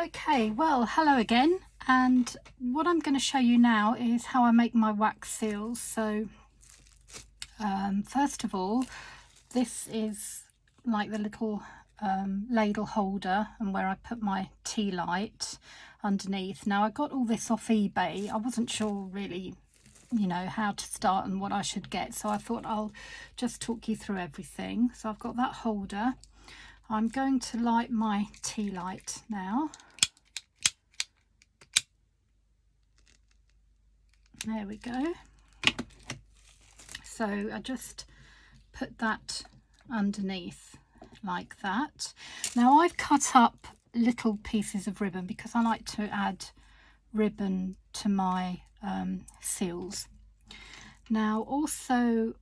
Okay, well, hello again, and what I'm going to show you now is how I make my wax seals. So first of all, this is like the little ladle holder and where I put my tea light underneath. Now I got all this off eBay. I wasn't sure really, how to start and what I should get, so I thought I'll just talk you through everything. So I've got that holder. I'm going to light my tea light now. There we go. So I just put that underneath like that. Now I've cut up little pieces of ribbon because I like to add ribbon to my seals. Now also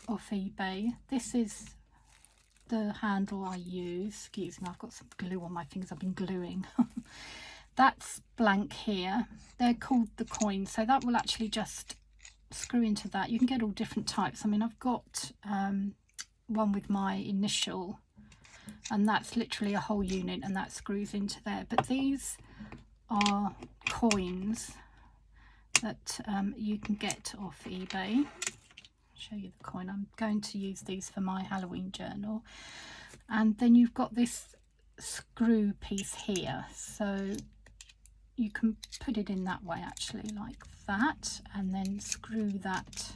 off eBay, this is the handle I use. Excuse me, I've got some glue on my fingers. I've been gluing. That's blank here. They're called the coins, so that will actually just screw into that. You can get all different types. I mean, I've got one with my initial, and that's literally a whole unit, and that screws into there. But these are coins that you can get off eBay. Show you the coin. I'm going to use these for my Halloween journal. And then you've got this screw piece here, so you can put it in that way, actually, like that, and then screw that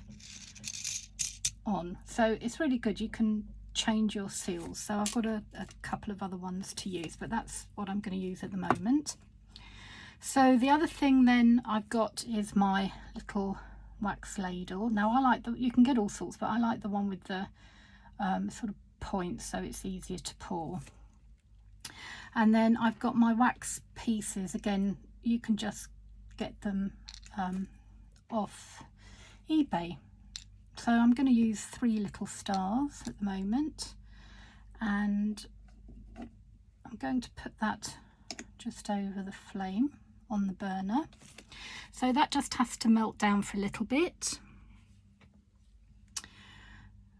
on. So it's really good. You can change your seals. So I've got a couple of other ones to use, but that's what I'm going to use at the moment. So the other thing then I've got is my little wax ladle. Now I like you can get all sorts, but I like the one with the sort of points, so it's easier to pour. And then I've got my wax pieces. Again, you can just get them off eBay. So I'm going to use 3 little stars at the moment, and I'm going to put that just over the flame on the burner. So that just has to melt down for a little bit.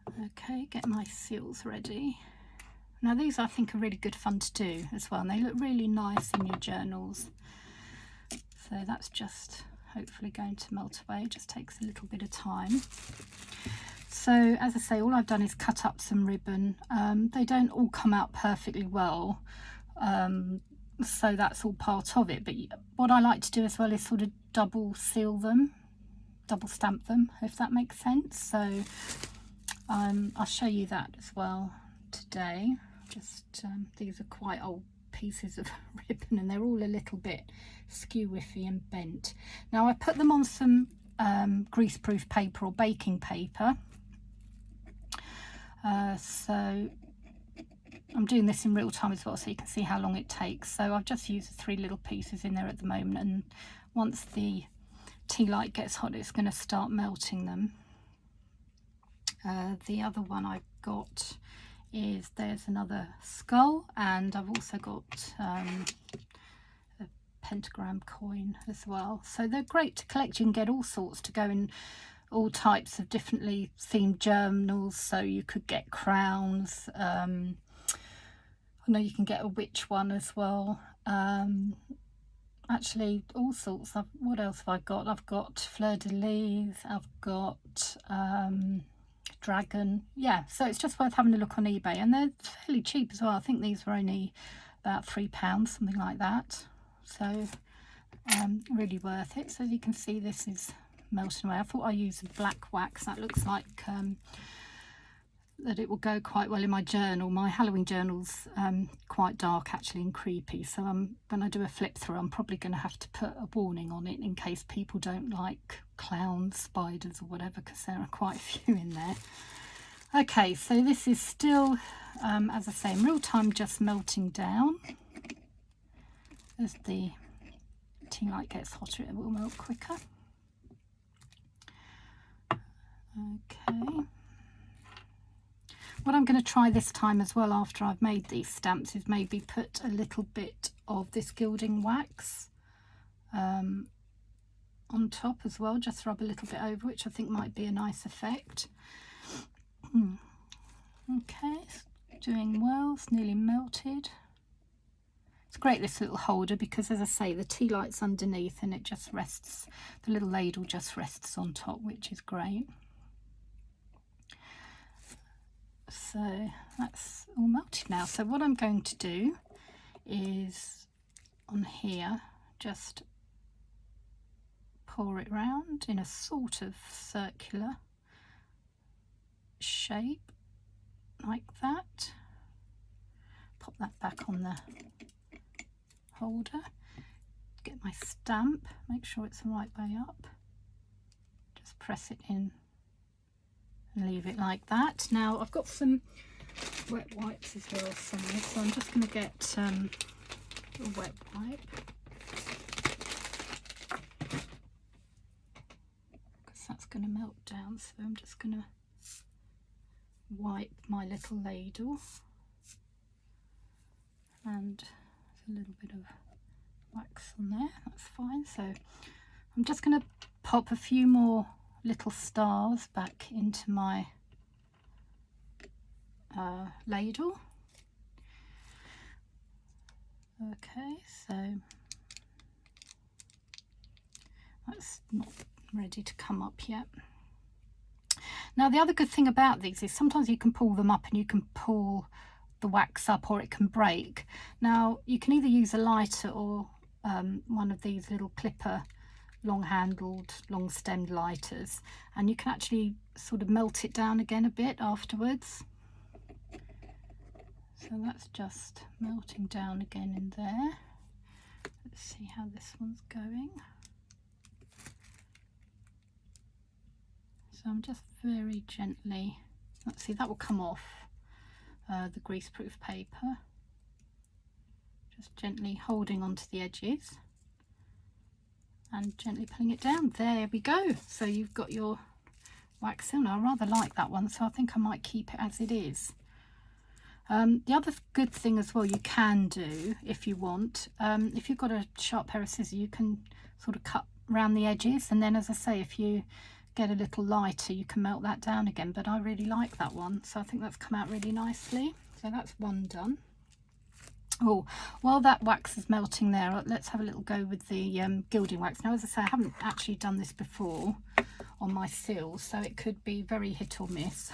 Okay, get my seals ready. Now these I think are really good fun to do as well, and they look really nice in your journals. So that's just hopefully going to melt away. It just takes a little bit of time. So as I say, all I've done is cut up some ribbon. They don't all come out perfectly well, so that's all part of it. But what I like to do as well is sort of double seal them, double stamp them, if that makes sense. So I'll show you that as well today. Just these are quite old pieces of ribbon, and they're all a little bit skew-whiffy and bent. Now I put them on some greaseproof paper or baking paper. So I'm doing this in real time as well, so you can see how long it takes. So I've just used the 3 little pieces in there at the moment, and once the tea light gets hot, it's going to start melting them. The other one I've got is, there's another skull, and I've also got a pentagram coin as well. So they're great to collect. You can get all sorts to go in all types of differently themed journals. So you could get crowns. I know you can get a witch one as well. Actually, all sorts. What else have I got? I've got fleur-de-lis. I've got dragon. Yeah, so it's just worth having a look on eBay, and they're fairly cheap as well. I think these were only about £3, something like that. So really worth it. So as you can see, this is melting away. I thought I'd use black wax. That looks like that it will go quite well in my journal. My Halloween journal's quite dark actually and creepy, so when I do a flip through, I'm probably going to have to put a warning on it in case people don't like clowns, spiders or whatever, because there are quite a few in there. Okay, so this is still as I say, in real time, just melting down. As the tea light gets hotter, it will melt quicker. Okay. What I'm going to try this time as well, after I've made these stamps, is maybe put a little bit of this gilding wax on top as well. Just rub a little bit over, which I think might be a nice effect. Okay, it's doing well. It's nearly melted. It's great, this little holder, because as I say, the tea light's underneath and it just rests, the little ladle just rests on top, which is great. So that's all melted now. So what I'm going to do is on here just pour it round in a sort of circular shape like that. Pop that back on the holder, get my stamp, make sure it's the right way up, just press it in and leave it like that. Now I've got some wet wipes as well somewhere, so I'm just going to get a wet wipe, because that's going to melt down. So I'm just going to wipe my little ladle, and there's a little bit of wax on there, that's fine. So I'm just going to pop a few more little stars back into my ladle. Okay, so that's not ready to come up yet. Now the other good thing about these is sometimes you can pull them up and you can pull the wax up, or it can break. Now you can either use a lighter or one of these little clipper long handled, long stemmed lighters, and you can actually sort of melt it down again a bit afterwards. So that's just melting down again in there. Let's see how this one's going. So I'm just very gently, let's see, that will come off the greaseproof paper. Just gently holding onto the edges and gently pulling it down. There we go. So you've got your wax seal now. I rather like that one, so I think I might keep it as it is. The other good thing as well you can do, if you want, if you've got a sharp pair of scissors, you can sort of cut around the edges, and then, as I say, if you get a little lighter, you can melt that down again. But I really like that one, so I think that's come out really nicely. So that's one done. Oh, while that wax is melting there, let's have a little go with the gilding wax. Now, as I say, I haven't actually done this before on my seals, so it could be very hit or miss.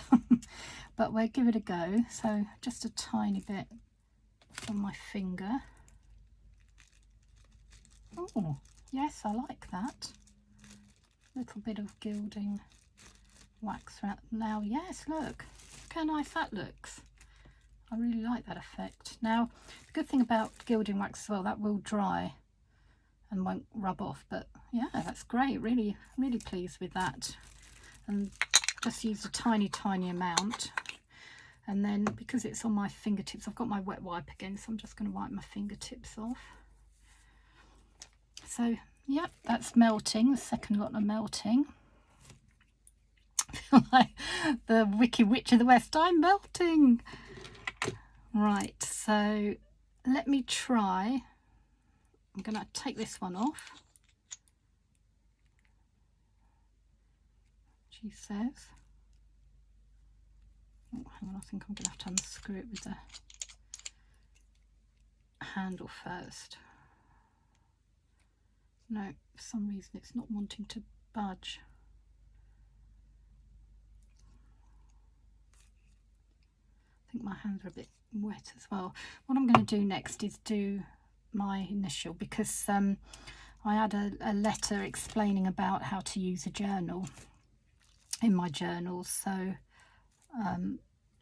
But we'll give it a go. So just a tiny bit on my finger. Oh, yes, I like that. Little bit of gilding wax around. Now, yes, look how nice that looks. I really like that effect. Now, the good thing about gilding wax as well, that will dry and won't rub off. But yeah, that's great. Really, really pleased with that. And just used a tiny amount. And then, because it's on my fingertips, I've got my wet wipe again, so I'm just going to wipe my fingertips off. So, yep, that's melting. The second lot of melting. I feel like the Wicked Witch of the West. I'm melting. Right, so let me try. I'm going to take this one off. She says. Oh, hang on, I think I'm going to have to unscrew it with the handle first. No, for some reason it's not wanting to budge. I think my hands are a bit wet as well. What I'm going to do next is do my initial, because I had a letter explaining about how to use a journal in my journals, so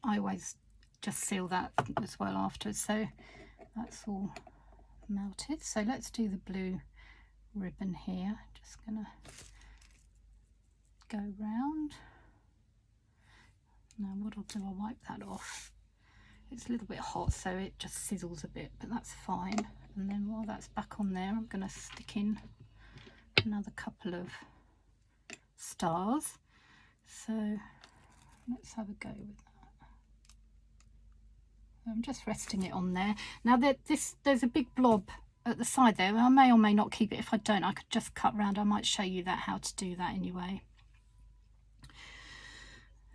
I always just seal that as well afterwards. So that's all melted. So let's do the blue ribbon here. Just gonna go round. Now what I'll do, I'll wipe that off. It's a little bit hot, so it just sizzles a bit, but that's fine. And then while that's back on there, I'm going to stick in another couple of stars. So let's have a go with that. I'm just resting it on there. Now there's a big blob at the side there. I may or may not keep it. If I don't, I could just cut round. I might show you that, how to do that anyway.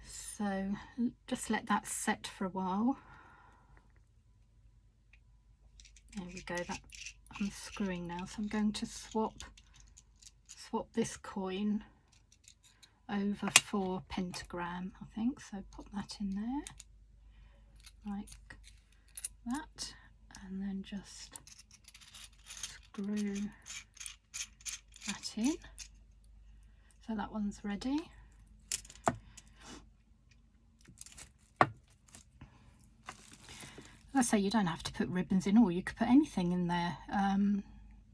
So just let that set for a while. There we go, that unscrewing now. So I'm going to swap this coin over for pentagram, I think. So pop that in there like that, and then just screw that in. So that one's ready. As I say, you don't have to put ribbons in, or you could put anything in there,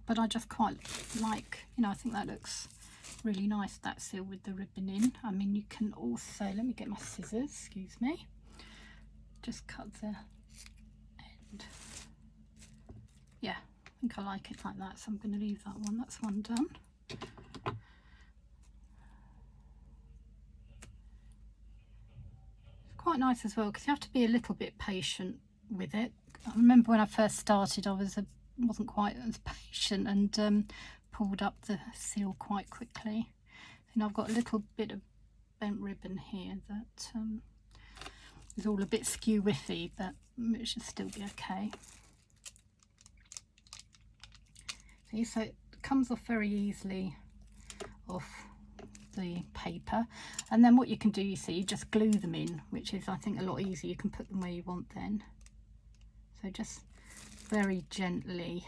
but I just quite like, you know, I think that looks really nice, that seal with the ribbon in. I mean, you can also, let me get my scissors, excuse me, just cut the end. Yeah, I think I like it like that, so I'm going to leave that one. That's one done. It's quite nice as well, because you have to be a little bit patient with it. I remember when I first started, I wasn't quite as patient and pulled up the seal quite quickly. And I've got a little bit of bent ribbon here that is all a bit skew-whiffy, but it should still be okay. See, so it comes off very easily off the paper, and then what you can do, you see, you just glue them in, which is, I think, a lot easier. You can put them where you want then. So just very gently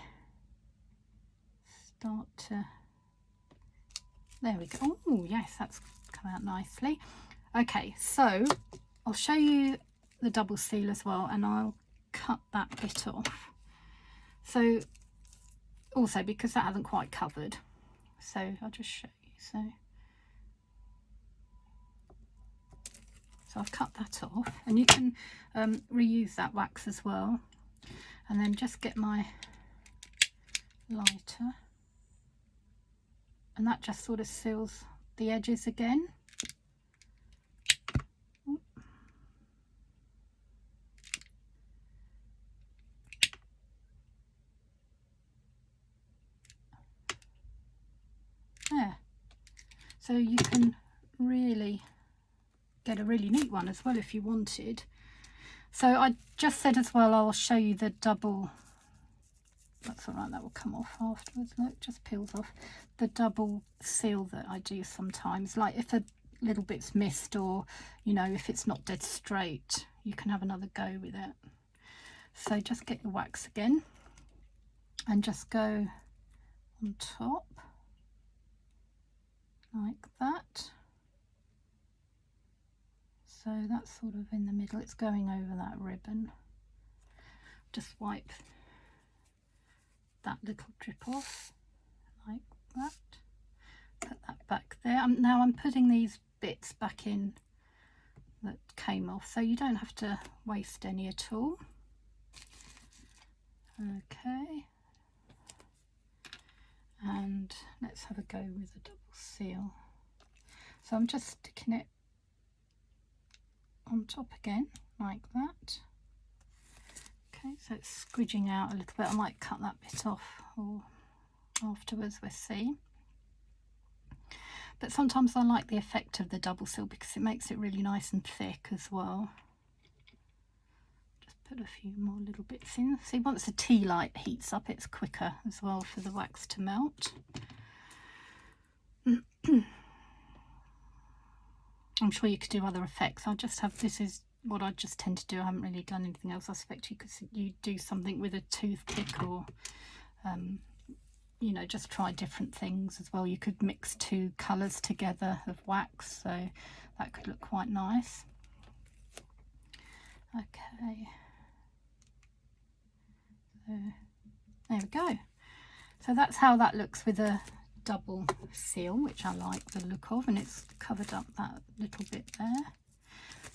start to, there we go. Oh yes, that's come out nicely. Okay, so I'll show you the double seal as well, and I'll cut that bit off. So also, because that hasn't quite covered, so I'll just show you. So I've cut that off, and you can reuse that wax as well. And then just get my lighter, and that just sort of seals the edges again. There. So you can really get a really neat one as well if you wanted. So I just said as well, I'll show you the double, that's all right, that will come off afterwards. Look, just peels off. The double seal that I do sometimes, like if a little bit's missed, or, you know, if it's not dead straight, you can have another go with it. So just get your wax again and just go on top like that. So that's sort of in the middle, it's going over that ribbon. Just wipe that little drip off like that. Put that back there. Now I'm putting these bits back in that came off, so you don't have to waste any at all. Okay, and let's have a go with the double seal. So I'm just sticking it on top again like that. Okay, so it's squidging out a little bit. I might cut that bit off or afterwards, we'll see. But sometimes I like the effect of the double seal because it makes it really nice and thick as well. Just put a few more little bits in. See, once the tea light heats up, it's quicker as well for the wax to melt. I'm sure you could do other effects. I just have, this is what I just tend to do. I haven't really done anything else. I suspect you could do something with a toothpick, or you know, just try different things as well. You could mix two colours together of wax, so that could look quite nice. Okay, so there we go. So that's how that looks with a double seal, which I like the look of, and it's covered up that little bit there.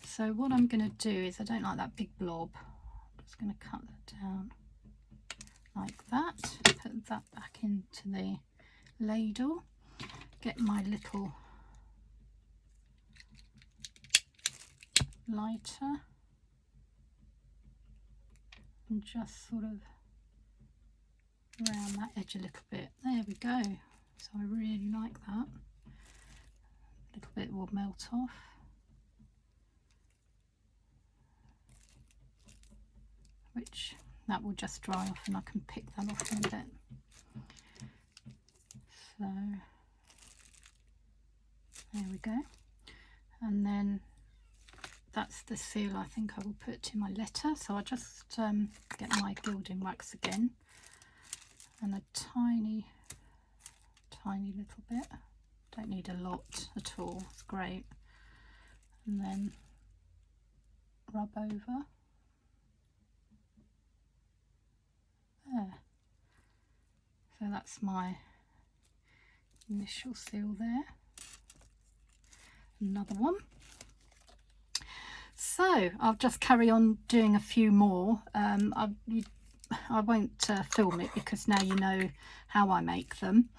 So what I'm going to do is, I don't like that big blob, I'm just going to cut that down like that, put that back into the ladle, get my little lighter and just sort of around that edge a little bit. There we go. So I really like that. A little bit will melt off. Which that will just dry off and I can pick that off in a bit. So there we go. And then that's the seal I think I will put to my letter. So I just get my gilding wax again and a tiny little bit. Don't need a lot at all, it's great. And then rub over there. So that's my initial seal there. Another one. So I'll just carry on doing a few more. I won't film it because now you know how I make them.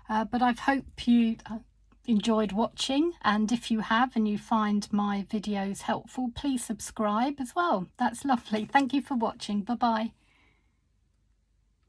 But I hope you enjoyed watching, and if you have and you find my videos helpful, please subscribe as well. That's lovely. Thank you for watching. Bye bye.